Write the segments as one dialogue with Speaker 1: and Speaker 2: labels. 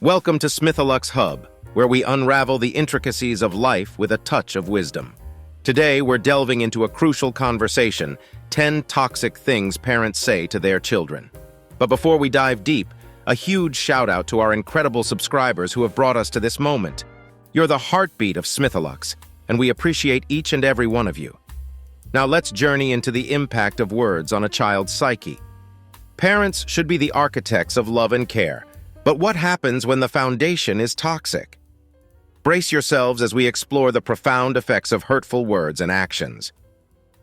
Speaker 1: Welcome to Smitholux Hub, where we unravel the intricacies of life with a touch of wisdom. Today, we're delving into a crucial conversation, 10 toxic things parents say to their children. But before we dive deep, a huge shout out to our incredible subscribers who have brought us to this moment. You're the heartbeat of Smitholux, and we appreciate each and every one of you. Now let's journey into the impact of words on a child's psyche. Parents should be the architects of love and care, but what happens when the foundation is toxic? Brace yourselves as we explore the profound effects of hurtful words and actions.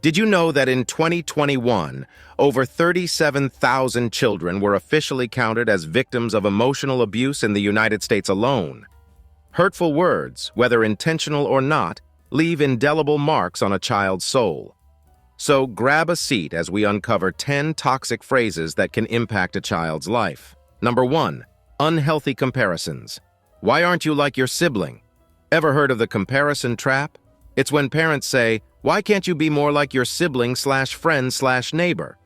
Speaker 1: Did you know that in 2021, over 37,000 children were officially counted as victims of emotional abuse in the United States alone? Hurtful words, whether intentional or not, leave indelible marks on a child's soul. So grab a seat as we uncover 10 toxic phrases that can impact a child's life. Number 1. Unhealthy comparisons. Why aren't you like your sibling? Ever heard of the comparison trap? It's when parents say, why can't you be more like your sibling/friend/neighbor?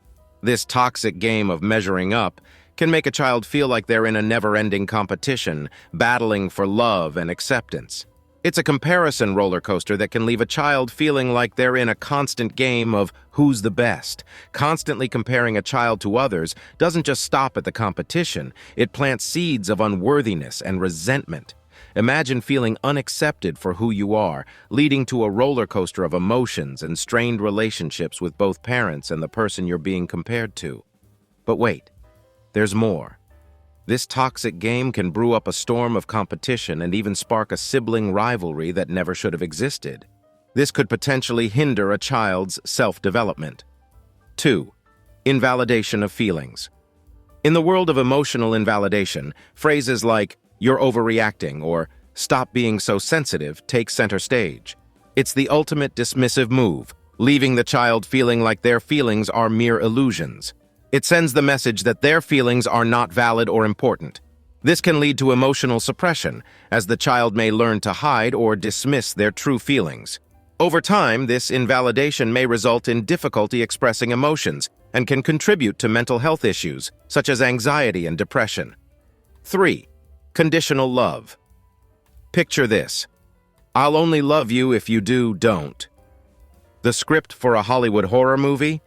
Speaker 1: This toxic game of measuring up can make a child feel like they're in a never-ending competition, battling for love and acceptance. It's a comparison roller coaster that can leave a child feeling like they're in a constant game of who's the best. Constantly comparing a child to others doesn't just stop at the competition, it plants seeds of unworthiness and resentment. Imagine feeling unaccepted for who you are, leading to a roller coaster of emotions and strained relationships with both parents and the person you're being compared to. But wait, there's more. This toxic game can brew up a storm of competition and even spark a sibling rivalry that never should have existed. This could potentially hinder a child's self-development. 2. Invalidation of feelings. In the world of emotional invalidation, phrases like, "you're overreacting," or "stop being so sensitive" take center stage. It's the ultimate dismissive move, leaving the child feeling like their feelings are mere illusions. It sends the message that their feelings are not valid or important. This can lead to emotional suppression, as the child may learn to hide or dismiss their true feelings. Over time, this invalidation may result in difficulty expressing emotions and can contribute to mental health issues, such as anxiety and depression. 3. Conditional love. Picture this. I'll only love you if you don't. The script for a Hollywood horror movie?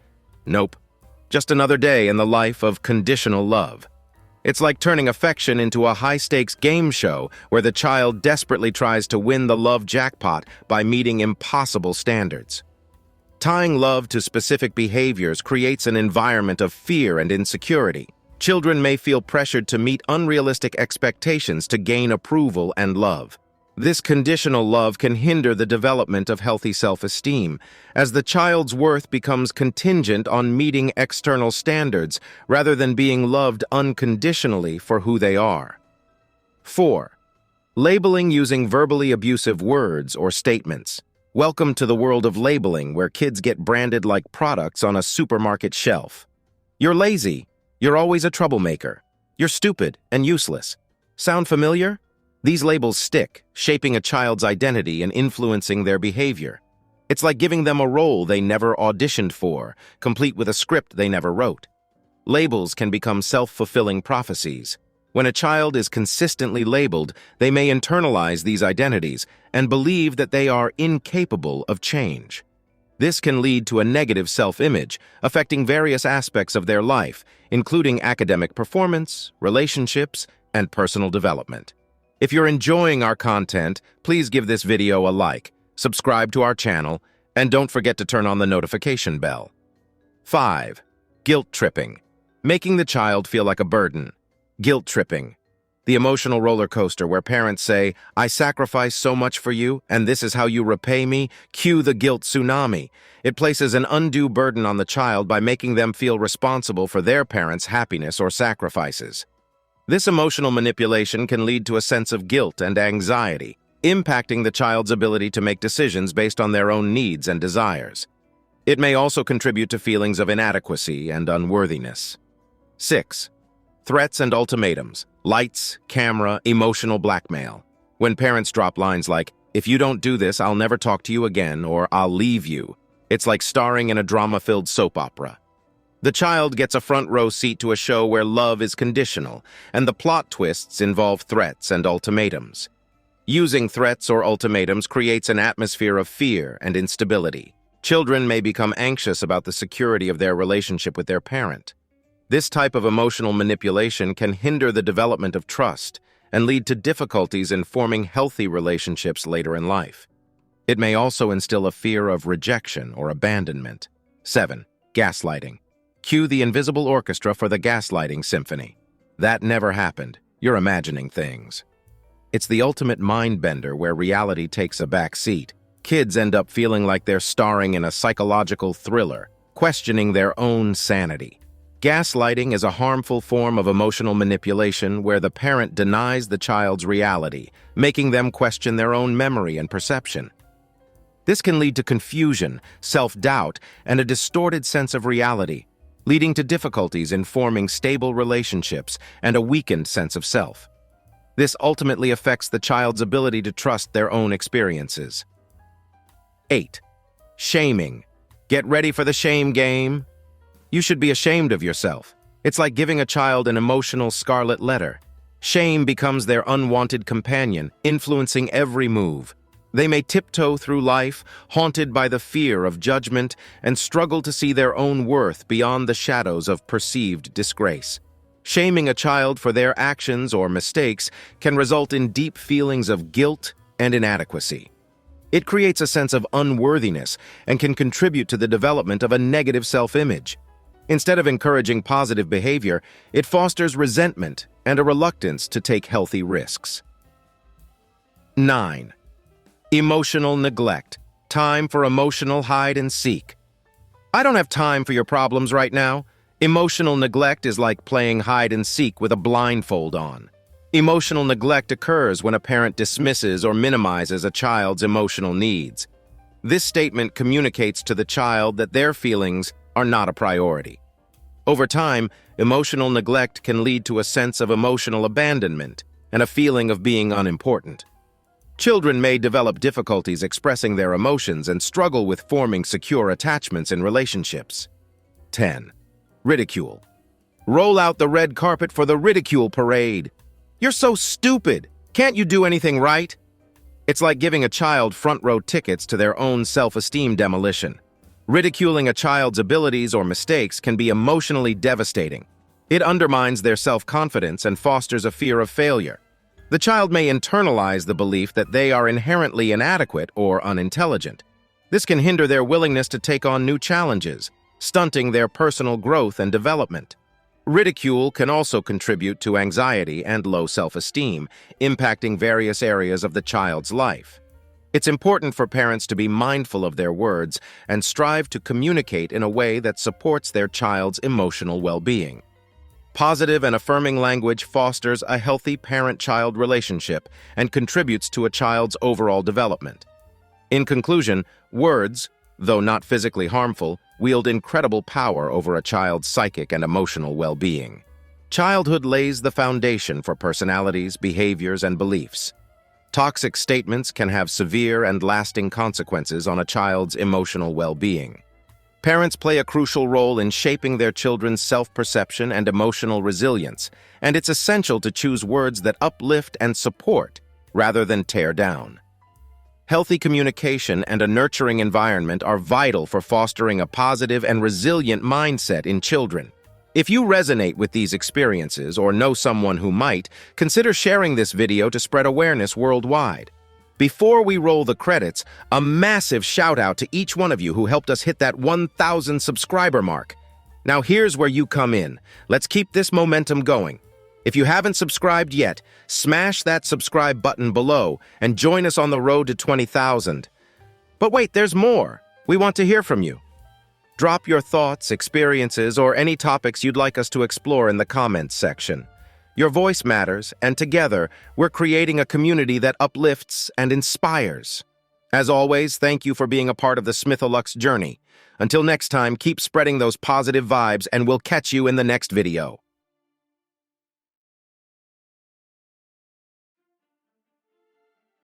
Speaker 1: Nope. Just another day in the life of conditional love. It's like turning affection into a high-stakes game show where the child desperately tries to win the love jackpot by meeting impossible standards. Tying love to specific behaviors creates an environment of fear and insecurity. Children may feel pressured to meet unrealistic expectations to gain approval and love. This conditional love can hinder the development of healthy self-esteem, as the child's worth becomes contingent on meeting external standards rather than being loved unconditionally for who they are. 4. Labeling using verbally abusive words or statements. Welcome to the world of labeling, where kids get branded like products on a supermarket shelf. You're lazy. You're always a troublemaker. You're stupid and useless. Sound familiar? These labels stick, shaping a child's identity and influencing their behavior. It's like giving them a role they never auditioned for, complete with a script they never wrote. Labels can become self-fulfilling prophecies. When a child is consistently labeled, they may internalize these identities and believe that they are incapable of change. This can lead to a negative self-image, affecting various aspects of their life, including academic performance, relationships, and personal development. If you're enjoying our content, please give this video a like, subscribe to our channel, and don't forget to turn on the notification bell. 5. Guilt tripping. Making the child feel like a burden. Guilt tripping. The emotional roller coaster where parents say, I sacrificed so much for you, and this is how you repay me. Cue the guilt tsunami. It places an undue burden on the child by making them feel responsible for their parents' happiness or sacrifices. This emotional manipulation can lead to a sense of guilt and anxiety, impacting the child's ability to make decisions based on their own needs and desires. It may also contribute to feelings of inadequacy and unworthiness. 6. Threats and ultimatums. Lights, camera, emotional blackmail. When parents drop lines like, if you don't do this, I'll never talk to you again, or I'll leave you, it's like starring in a drama-filled soap opera. The child gets a front row seat to a show where love is conditional, and the plot twists involve threats and ultimatums. Using threats or ultimatums creates an atmosphere of fear and instability. Children may become anxious about the security of their relationship with their parent. This type of emotional manipulation can hinder the development of trust and lead to difficulties in forming healthy relationships later in life. It may also instill a fear of rejection or abandonment. 7. Gaslighting. Cue the invisible orchestra for the gaslighting symphony. That never happened. You're imagining things. It's the ultimate mind bender where reality takes a back seat. Kids end up feeling like they're starring in a psychological thriller, questioning their own sanity. Gaslighting is a harmful form of emotional manipulation where the parent denies the child's reality, making them question their own memory and perception. This can lead to confusion, self-doubt, and a distorted sense of reality, leading to difficulties in forming stable relationships and a weakened sense of self. This ultimately affects the child's ability to trust their own experiences. 8. Shaming. Get ready for the shame game. You should be ashamed of yourself. It's like giving a child an emotional scarlet letter. Shame becomes their unwanted companion, influencing every move. They may tiptoe through life, haunted by the fear of judgment, and struggle to see their own worth beyond the shadows of perceived disgrace. Shaming a child for their actions or mistakes can result in deep feelings of guilt and inadequacy. It creates a sense of unworthiness and can contribute to the development of a negative self-image. Instead of encouraging positive behavior, it fosters resentment and a reluctance to take healthy risks. 9. Emotional neglect. Time for emotional hide and seek. I don't have time for your problems right now. Emotional neglect is like playing hide and seek with a blindfold on. Emotional neglect occurs when a parent dismisses or minimizes a child's emotional needs. This statement communicates to the child that their feelings are not a priority. Over time, emotional neglect can lead to a sense of emotional abandonment and a feeling of being unimportant. Children may develop difficulties expressing their emotions and struggle with forming secure attachments in relationships. 10. Ridicule. Roll out the red carpet for the ridicule parade. You're so stupid. Can't you do anything right? It's like giving a child front row tickets to their own self-esteem demolition. Ridiculing a child's abilities or mistakes can be emotionally devastating. It undermines their self-confidence and fosters a fear of failure. The child may internalize the belief that they are inherently inadequate or unintelligent. This can hinder their willingness to take on new challenges, stunting their personal growth and development. Ridicule can also contribute to anxiety and low self-esteem, impacting various areas of the child's life. It's important for parents to be mindful of their words and strive to communicate in a way that supports their child's emotional well-being. Positive and affirming language fosters a healthy parent-child relationship and contributes to a child's overall development. In conclusion, words, though not physically harmful, wield incredible power over a child's psychic and emotional well-being. Childhood lays the foundation for personalities, behaviors, and beliefs. Toxic statements can have severe and lasting consequences on a child's emotional well-being. Parents play a crucial role in shaping their children's self-perception and emotional resilience, and it's essential to choose words that uplift and support rather than tear down. Healthy communication and a nurturing environment are vital for fostering a positive and resilient mindset in children. If you resonate with these experiences or know someone who might, consider sharing this video to spread awareness worldwide. Before we roll the credits, a massive shout out to each one of you who helped us hit that 1,000 subscriber mark. Now here's where you come in. Let's keep this momentum going. If you haven't subscribed yet, smash that subscribe button below and join us on the road to 20,000. But wait, there's more. We want to hear from you. Drop your thoughts, experiences, or any topics you'd like us to explore in the comments section. Your voice matters, and together, we're creating a community that uplifts and inspires. As always, thank you for being a part of the Smitholux journey. Until next time, keep spreading those positive vibes, and we'll catch you in the next video.